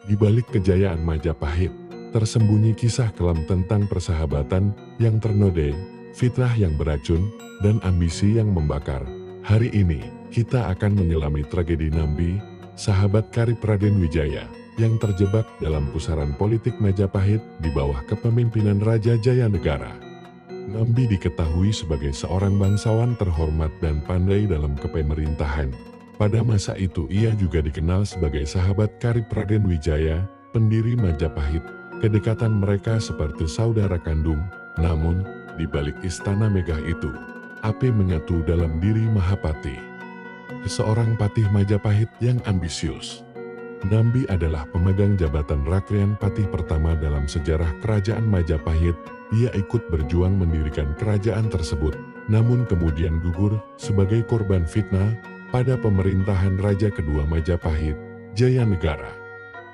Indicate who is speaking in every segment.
Speaker 1: Di balik kejayaan Majapahit, tersembunyi kisah kelam tentang persahabatan yang ternodai, fitnah yang beracun, dan ambisi yang membakar. Hari ini, kita akan menyelami tragedi Nambi, sahabat karib Raden Wijaya, yang terjebak dalam pusaran politik Majapahit di bawah kepemimpinan Raja Jayanegara. Nambi diketahui sebagai seorang bangsawan terhormat dan pandai dalam kepemerintahan. Pada masa itu ia juga dikenal sebagai sahabat karib Raden Wijaya, pendiri Majapahit. Kedekatan mereka seperti saudara kandung, namun di balik istana megah itu, api menyatu dalam diri Mahapati. Seorang patih Majapahit yang ambisius. Nambi adalah pemegang jabatan Rakrian Patih pertama dalam sejarah kerajaan Majapahit. Ia ikut berjuang mendirikan kerajaan tersebut, namun kemudian gugur sebagai korban fitnah pada pemerintahan Raja kedua Majapahit, Jayanegara.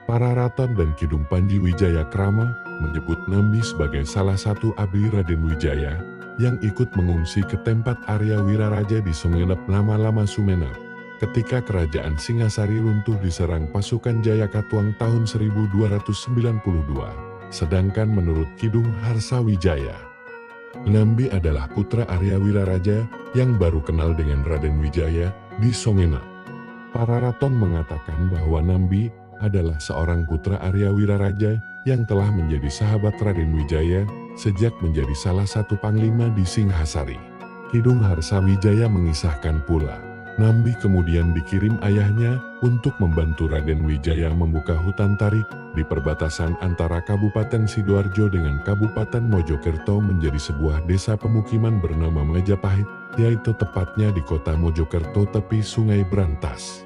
Speaker 1: Para Raton dan Kidung Panji Wijayakrama menyebut Nambi sebagai salah satu abdi Raden Wijaya yang ikut mengungsi ke tempat Arya Wiraraja di Sumenep lama-lama Sumenep. Ketika kerajaan Singasari runtuh diserang pasukan Jayakatwang tahun 1292, sedangkan menurut Kidung Harsawijaya, Nambi adalah putra Arya Wiraraja yang baru kenal dengan Raden Wijaya di Sumenep. Para Raton mengatakan bahwa Nambi adalah seorang putra Arya Wiraraja yang telah menjadi sahabat Raden Wijaya sejak menjadi salah satu panglima di Singhasari. Kidung Harsawijaya mengisahkan pula, Nambi kemudian dikirim ayahnya untuk membantu Raden Wijaya membuka hutan tarik di perbatasan antara Kabupaten Sidoarjo dengan Kabupaten Mojokerto menjadi sebuah desa pemukiman bernama Majapahit, yaitu tepatnya di kota Mojokerto tepi Sungai Brantas.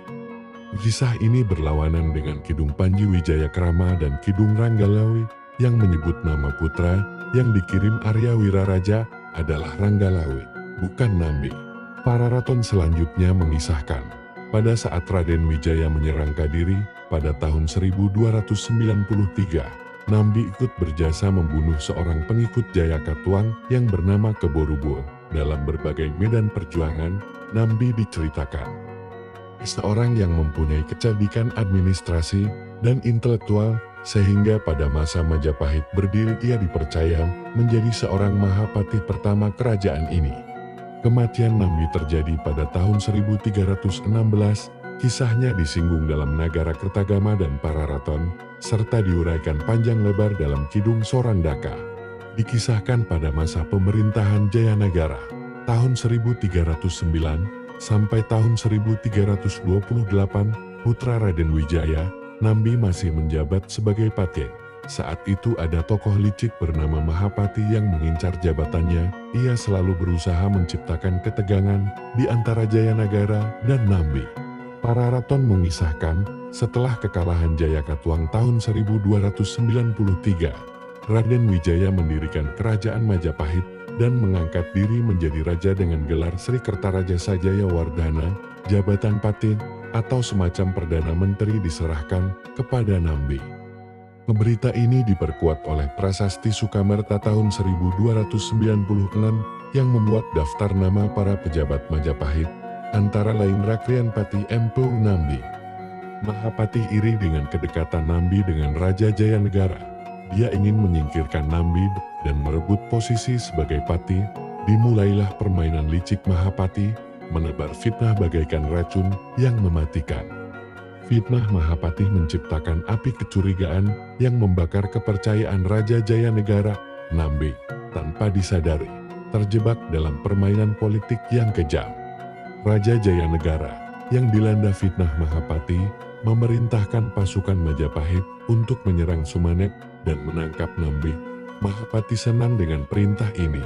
Speaker 1: Kisah ini berlawanan dengan Kidung Panji Wijayakrama dan Kidung Ranggalawe yang menyebut nama putra yang dikirim Arya Wiraraja adalah Ranggalawe, bukan Nambi. Para Raton selanjutnya mengisahkan, pada saat Raden Wijaya menyerang Kadiri pada tahun 1293, Nambi ikut berjasa membunuh seorang pengikut Jayakatwang yang bernama Keborubo. Dalam berbagai medan perjuangan, Nambi diceritakan seorang yang mempunyai kecerdikan administrasi dan intelektual, sehingga pada masa Majapahit berdiri ia dipercaya menjadi seorang Mahapati pertama kerajaan ini. Kematian Nambi terjadi pada tahun 1316, kisahnya disinggung dalam Nagara Kertagama dan para Raton, serta diuraikan panjang lebar dalam Kidung Sorandaka. Dikisahkan pada masa pemerintahan Jayanegara, tahun 1309 sampai tahun 1328, putra Raden Wijaya, Nambi masih menjabat sebagai patih. Saat itu ada tokoh licik bernama Mahapati yang mengincar jabatannya. Ia selalu berusaha menciptakan ketegangan di antara Jayanegara dan Nambi. Para Raton mengisahkan, setelah kekalahan Jayakatwang tahun 1293, Raden Wijaya mendirikan kerajaan Majapahit dan mengangkat diri menjadi raja dengan gelar Sri Kertaraja Sajayawardhana. Jabatan patih atau semacam perdana menteri diserahkan kepada Nambi. Berita ini diperkuat oleh Prasasti Sukamerta tahun 1296 yang membuat daftar nama para pejabat Majapahit, antara lain Rakrian Patih Empu Nambi. Mahapati iri dengan kedekatan Nambi dengan Raja Jayanegara. Dia ingin menyingkirkan Nambi dan merebut posisi sebagai patih. Dimulailah permainan licik Mahapati, menebar fitnah bagaikan racun yang mematikan. Fitnah Mahapati menciptakan api kecurigaan yang membakar kepercayaan Raja Jayanegara. Nambi, tanpa disadari, terjebak dalam permainan politik yang kejam. Raja Jayanegara, yang dilanda fitnah Mahapati, memerintahkan pasukan Majapahit untuk menyerang Sumenep dan menangkap Nambi. Mahapati senang dengan perintah ini.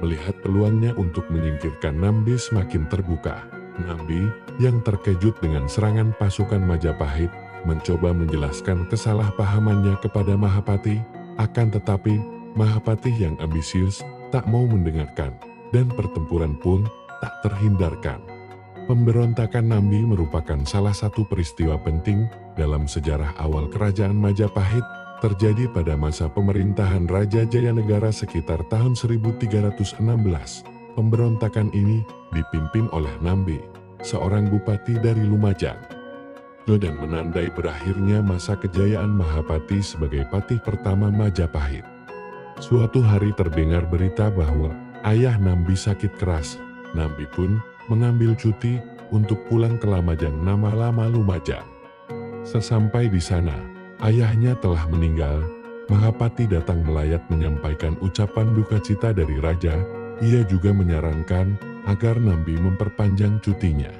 Speaker 1: Melihat peluangnya untuk menyingkirkan Nambi semakin terbuka. Nambi, yang terkejut dengan serangan pasukan Majapahit, mencoba menjelaskan kesalahpahamannya kepada Mahapati, akan tetapi Mahapati yang ambisius tak mau mendengarkan, dan pertempuran pun tak terhindarkan. Pemberontakan Nambi merupakan salah satu peristiwa penting dalam sejarah awal kerajaan Majapahit, terjadi pada masa pemerintahan Raja Jayanegara sekitar tahun 1316. Pemberontakan ini dipimpin oleh Nambi, seorang bupati dari Lumajang. dan menandai berakhirnya masa kejayaan Mahapati sebagai patih pertama Majapahit. Suatu hari terdengar berita bahwa ayah Nambi sakit keras. Nambi pun mengambil cuti untuk pulang ke Lamajang nama-lama Lumajang. Sesampai di sana, ayahnya telah meninggal. Mahapati datang melayat menyampaikan ucapan duka cita dari raja. Ia juga menyarankan agar Nambi memperpanjang cutinya.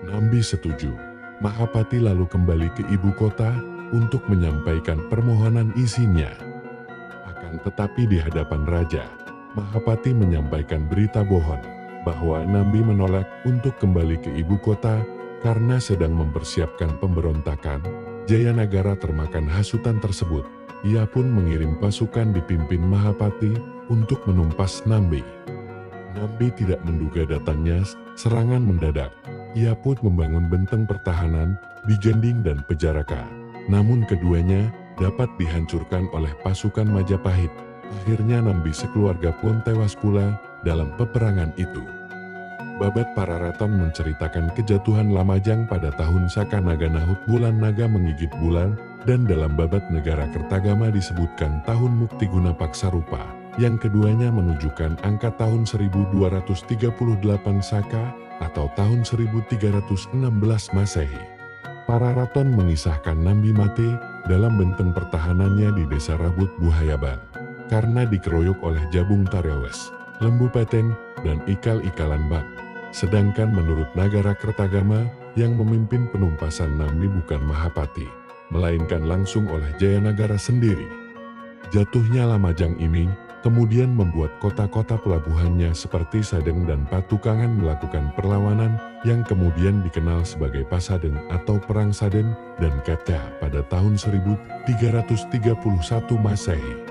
Speaker 1: Nambi setuju. Mahapati lalu kembali ke ibu kota untuk menyampaikan permohonan isinya. Akan tetapi di hadapan raja, Mahapati menyampaikan berita bohong bahwa Nambi menolak untuk kembali ke ibu kota karena sedang mempersiapkan pemberontakan. Jayanagara termakan hasutan tersebut. Ia pun mengirim pasukan dipimpin Mahapati untuk menumpas Nambi. Nambi tidak menduga datangnya serangan mendadak. Ia pun membangun benteng pertahanan di Gending dan Pejaraka. Namun keduanya dapat dihancurkan oleh pasukan Majapahit. Akhirnya Nambi sekeluarga pun tewas pula dalam peperangan itu. Babat Pararaton menceritakan kejatuhan Lamajang pada tahun Saka Naga Nahut bulan naga menggigit bulan, dan dalam Babat Negara Kertagama disebutkan tahun Muktiguna Paksarupa. Yang keduanya menunjukkan angka tahun 1238 Saka atau tahun 1316 Masehi. Pararaton mengisahkan Nambi mati dalam benteng pertahanannya di desa Rabut Buhayaban karena dikeroyok oleh Jabung Tarewes, Lembu Peten, dan ikal-ikalan Bang. Sedangkan menurut Nagara Kertagama, yang memimpin penumpasan Nambi bukan Mahapati, melainkan langsung oleh Jayanagara sendiri. Jatuhnya Lamajang ini kemudian membuat kota-kota pelabuhannya seperti Sadeng dan Patukangan melakukan perlawanan yang kemudian dikenal sebagai Pasadeng atau Perang Saden dan Kedah pada tahun 1331 Masehi.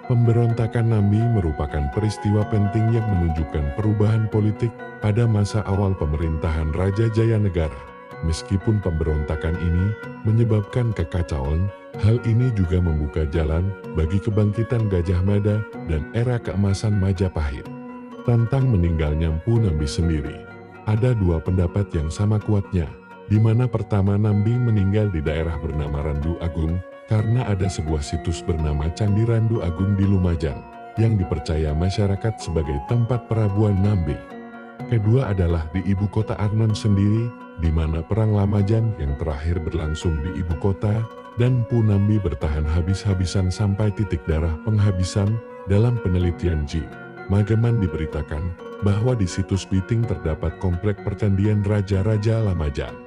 Speaker 1: Pemberontakan Nambi merupakan peristiwa penting yang menunjukkan perubahan politik pada masa awal pemerintahan Raja Jayanegara. Meskipun pemberontakan ini menyebabkan kekacauan, hal ini juga membuka jalan bagi kebangkitan Gajah Mada dan era keemasan Majapahit. Tentang meninggalnya Mpu Nambi sendiri, ada dua pendapat yang sama kuatnya, di mana pertama Nambi meninggal di daerah bernama Randu Agung, karena ada sebuah situs bernama Candi Randu Agung di Lumajang, yang dipercaya masyarakat sebagai tempat perabuan Nambi. Kedua adalah di ibu kota Arnon sendiri, di mana Perang Lamajang yang terakhir berlangsung di ibu kota, dan Mpu Nambi bertahan habis-habisan sampai titik darah penghabisan. Dalam penelitian J. Mageman diberitakan bahwa di situs Biting terdapat komplek percandian Raja-Raja Lamajang.